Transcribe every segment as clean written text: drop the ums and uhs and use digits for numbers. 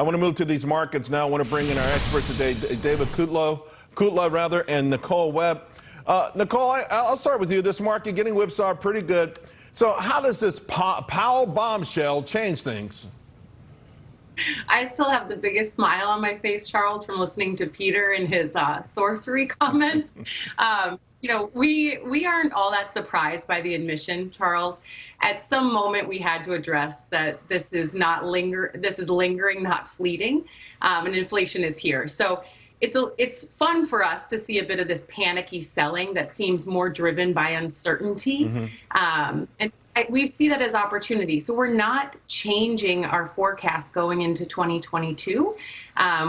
I want to move to these markets now. I want to bring in our expert today, David Kutla, and Nicole Webb. Nicole, I'll start with you. This market getting whipsawed pretty good. So how does this Powell bombshell change things? I still have the biggest smile on my face, Charles, from listening to Peter and his sorcery comments. We aren't all that surprised by the admission, Charles. At some moment, we had to address that this is lingering, not fleeting, and inflation is here. So it's fun for us to see a bit of this panicky selling that seems more driven by uncertainty. And we see that as opportunity. So we're not changing our forecast going into 2022.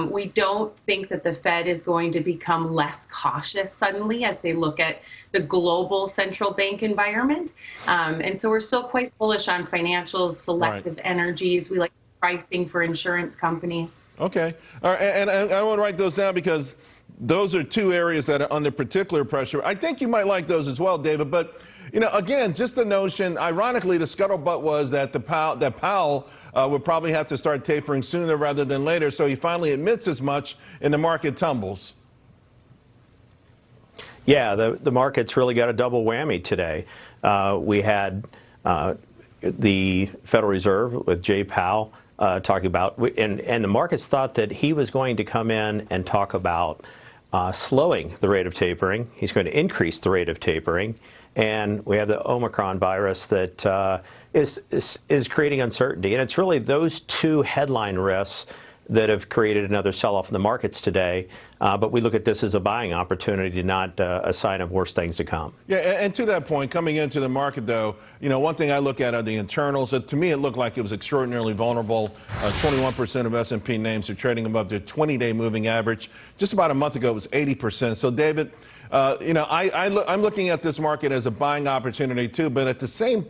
We don't think that the Fed is going to become less cautious suddenly as they look at the global central bank environment. And so we're still quite bullish on financials, selective energies. We like pricing for insurance companies. Okay. All right. And I want to write those down because those are two areas that are under particular pressure. I think you might like those as well, David. But, again, just the notion, ironically, the scuttlebutt was that Powell would probably have to start tapering sooner rather than later. So he finally admits as much and the market tumbles. Yeah, the market's really got a double whammy today. We had the Federal Reserve with Jay Powell talking about, and the markets thought that he was going to come in and talk about slowing the rate of tapering. He's going to increase the rate of tapering. And we have the Omicron virus that is creating uncertainty. And it's really those two headline risks that have created another sell-off in the markets today. But we look at this as a buying opportunity, not a sign of worse things to come. Yeah, and to that point, coming into the market, though, one thing I look at are the internals. To me, it looked like it was extraordinarily vulnerable. 21% of S&P names are trading above their 20-day moving average. Just about a month ago, it was 80%. So, David, I'm looking at this market as a buying opportunity, too. But at the same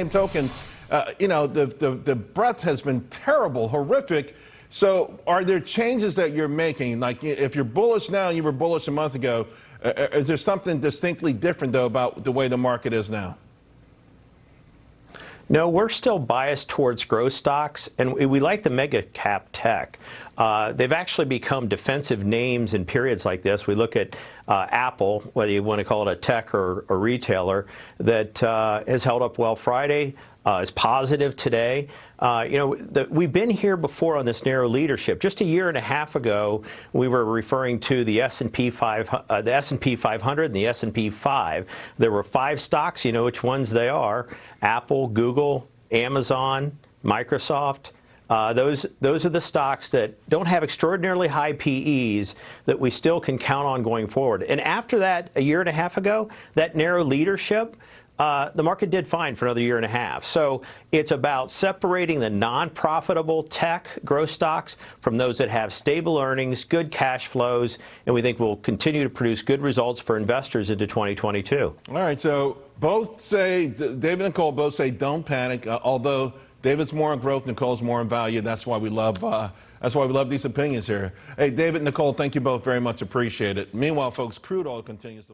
token, the breadth has been terrible, horrific. So are there changes that you're making? Like if you're bullish now and you were bullish a month ago, is there something distinctly different, though, about the way the market is now? No, we're still biased towards growth stocks, and we like the mega cap tech. They've actually become defensive names in periods like this. We look at Apple, whether you want to call it a tech or a retailer, that has held up well. Friday is positive today. We've been here before on this narrow leadership. Just a year and a half ago, we were referring to the S&P 500 and the S&P 5. There were 5 stocks. You know which ones they are: Apple, Google, Amazon, Microsoft. Those are the stocks that don't have extraordinarily high PEs that we still can count on going forward. And after that, a year and a half ago, that narrow leadership, the market did fine for another year and a half. So it's about separating the non-profitable tech growth stocks from those that have stable earnings, good cash flows, and we think will continue to produce good results for investors into 2022. All right, so both say, David and Nicole both say don't panic, although David's more on growth, Nicole's more on value. That's why we love these opinions here. Hey, David and Nicole, thank you both very much. Appreciate it. Meanwhile, folks, crude oil continues to